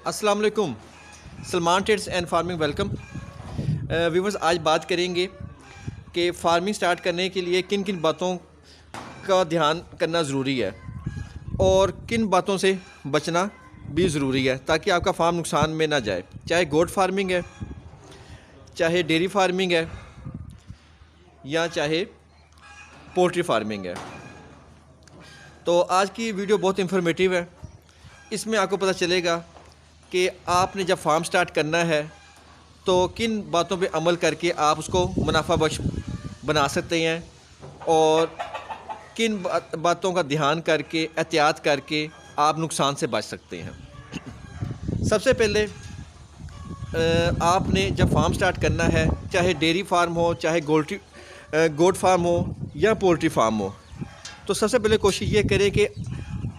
अस्सलाम वालेकुम। Salman trades and farming welcome. Viewers, आज बात करेंगे कि फार्मिंग स्टार्ट करने के लिए किन किन बातों का ध्यान करना ज़रूरी है और किन बातों से बचना भी ज़रूरी है ताकि आपका फार्म नुकसान में ना जाए। चाहे गोट फार्मिंग है, चाहे डेयरी फार्मिंग है, या चाहे पोल्ट्री फार्मिंग है। तो आज की वीडियो बहुत इंफॉर्मेटिव है। इसमें आपको पता चलेगा कि आपने जब फार्म स्टार्ट करना है तो किन बातों पे अमल करके आप उसको मुनाफा बख्श बना सकते हैं और किन बातों का ध्यान करके एहतियात करके आप नुकसान से बच सकते हैं। सबसे पहले आपने जब फार्म स्टार्ट करना है, चाहे डेयरी फार्म हो, चाहे गोट फार्म हो या पोल्ट्री फार्म हो, तो सबसे पहले कोशिश ये करें कि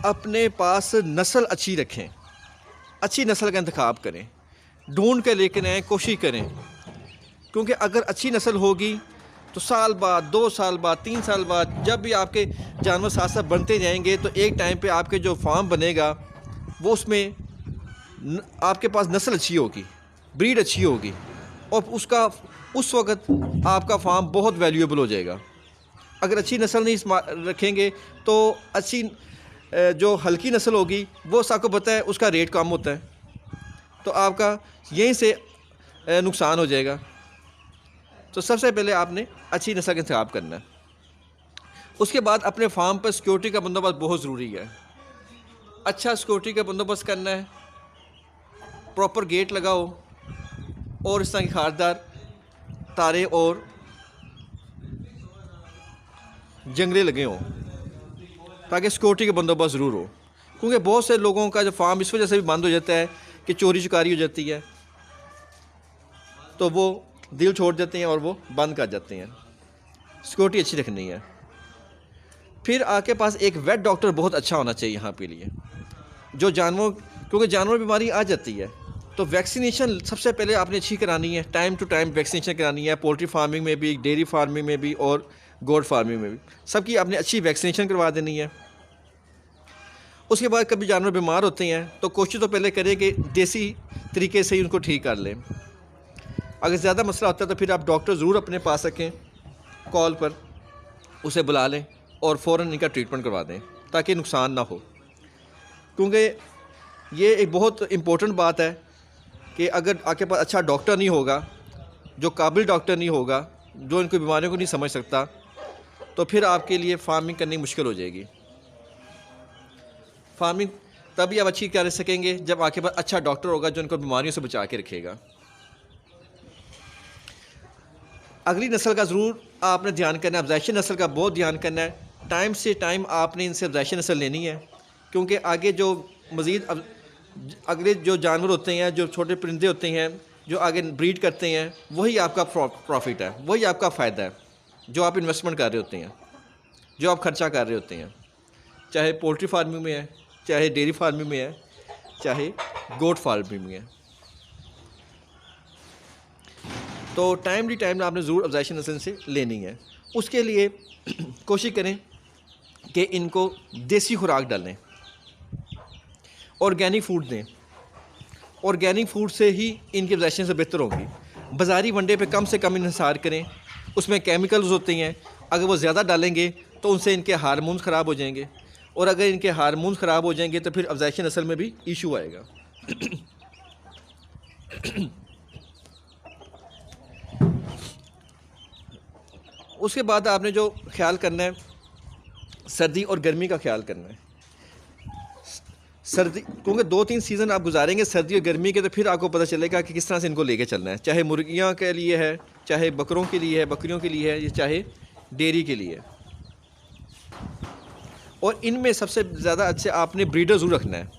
अपने पास नस्ल अच्छी रखें, अच्छी नस्ल का इंतखाब करें, ढूंढ कर लेकर आएँ, कोशिश करें। क्योंकि अगर अच्छी नस्ल होगी तो साल बाद, 2 साल बाद, 3 साल बाद जब भी आपके जानवर साथ साथ बनते जाएंगे तो एक टाइम पे आपके जो फार्म बनेगा वो उसमें आपके पास नस्ल अच्छी होगी, ब्रीड अच्छी होगी और उस वक़्त आपका फार्म बहुत वैल्यूएबल हो जाएगा। अगर अच्छी नस्ल नहीं रखेंगे तो अच्छी जो हल्की नस्ल होगी वो सबको पता है उसका रेट कम होता है, तो आपका यहीं से नुकसान हो जाएगा। तो सबसे पहले आपने अच्छी नस्ल का इंतखाब करना है। उसके बाद अपने फार्म पर सिक्योरिटी का बंदोबस्त बहुत ज़रूरी है। अच्छा सिक्योरिटी का बंदोबस्त करना है, प्रॉपर गेट लगाओ और इस तरह की खारदार तारे और जंगले लगे हों ताकि सिक्योरिटी का बंदोबस्त ज़रूर हो। क्योंकि बहुत से लोगों का जो फार्म इस वजह से भी बंद हो जाता है कि चोरी चकारी हो जाती है, तो वो दिल छोड़ देते हैं और वो बंद कर जाते हैं। सिक्योरिटी अच्छी रखनी है। फिर आपके पास एक वेट डॉक्टर बहुत अच्छा होना चाहिए यहाँ पे लिए, जो जानवर, क्योंकि जानवर बीमारी आ जाती है तो वैक्सीनेशन सबसे पहले आपने अच्छी करानी है, टाइम टू टाइम वैक्सीनेशन करानी है। पोल्ट्री फार्मिंग में भी, डेयरी फार्मिंग में भी और गोट फार्मिंग में भी, सबकी आपने अच्छी वैक्सीनेशन करवा देनी है। उसके बाद कभी जानवर बीमार होते हैं तो कोशिश तो पहले करें कि देसी तरीके से ही उनको ठीक कर लें। अगर ज़्यादा मसला होता है तो फिर आप डॉक्टर ज़रूर अपने पास रखें, कॉल पर उसे बुला लें और फ़ौरन इनका ट्रीटमेंट करवा दें ताकि नुकसान ना हो। क्योंकि ये एक बहुत इम्पोर्टेंट बात है कि अगर आपके पास अच्छा डॉक्टर नहीं होगा, जो काबिल डॉक्टर नहीं होगा, जो इनकी बीमारियों को नहीं समझ सकता, तो फिर आपके लिए फार्मिंग करनी मुश्किल हो जाएगी। फार्मिंग तभी आप अच्छी कर सकेंगे जब आपके पास अच्छा डॉक्टर होगा जो इनको बीमारियों से बचा के रखेगा। अगली नस्ल का ज़रूर आपने ध्यान करना है, अफज़ाइशी नस्ल का बहुत ध्यान करना है। टाइम से टाइम आपने इनसे अफज़ाइशी नस्ल लेनी है, क्योंकि आगे जो मज़ीद अगले जो जानवर होते हैं, जो छोटे परिंदे होते हैं जो आगे ब्रीड करते हैं, वही आपका प्रॉफिट है, वही आपका फ़ायदा है जो आप इन्वेस्टमेंट कर रहे होते हैं, जो आप खर्चा कर रहे होते हैं। चाहे पोल्ट्री फार्मिंग में है, चाहे डेयरी फार्मिंग में है, चाहे गोट फार्मिंग में है। तो टाइम आपने ज़रूर अफज़ाइशी नस्ल से लेनी है। उसके लिए कोशिश करें कि इनको देसी खुराक डालें, ऑर्गेनिक फूड दें। ऑर्गेनिक फूड से ही इनकी अफज़ाइशी से बेहतर होगी। बाज़ारी वनडे पे कम से कम इन्हिसार करें, उसमें केमिकल्स होते हैं, अगर वो ज़्यादा डालेंगे तो उनसे इनके हार्मोन्स ख़राब हो जाएंगे, और अगर इनके हार्मोन्स ख़राब हो जाएंगे तो फिर अफज़ाइशी नस्ल में भी इशू आएगा। उसके बाद आपने जो ख्याल करना है, सर्दी और गर्मी का ख्याल करना है। सर्दी, क्योंकि 2-3 सीज़न आप गुजारेंगे सर्दी और गर्मी के, तो फिर आपको पता चलेगा कि किस तरह से इनको लेके चलना है। चाहे मुर्गियाँ के लिए है, चाहे बकरों के लिए है, बकरियों के लिए है, या चाहे डेयरी के लिए। और इनमें सबसे ज़्यादा अच्छे आपने ब्रीडर ज़रूर रखना है।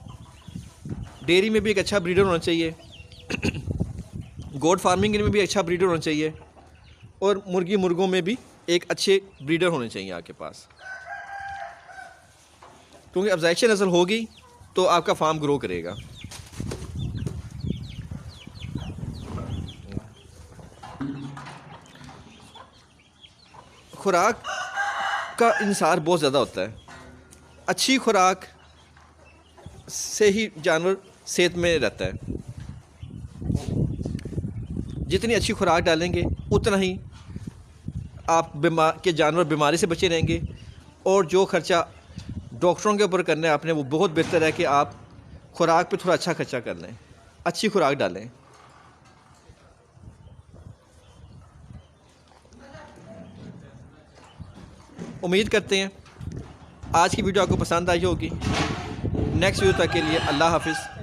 डेयरी में भी एक अच्छा ब्रीडर होना चाहिए, गोट फार्मिंग में भी अच्छा ब्रीडर होना चाहिए, और मुर्गों में भी एक अच्छे ब्रीडर होने चाहिए आपके पास। क्योंकि अफज़ाइशी नस्ल होगी तो आपका फार्म ग्रो करेगा। खुराक का इंसार बहुत ज़्यादा होता है। अच्छी खुराक से ही जानवर सेहत में रहता है। जितनी अच्छी खुराक डालेंगे उतना ही आप जानवर बीमारी से बचे रहेंगे। और जो खर्चा डॉक्टरों के ऊपर करना है आपने, वो बहुत बेहतर है कि आप खुराक पे थोड़ा अच्छा खर्चा कर लें, अच्छी खुराक डालें। उम्मीद करते हैं आज की वीडियो आपको पसंद आई होगी। नेक्स्ट वीडियो तक के लिए अल्लाह हाफिज़।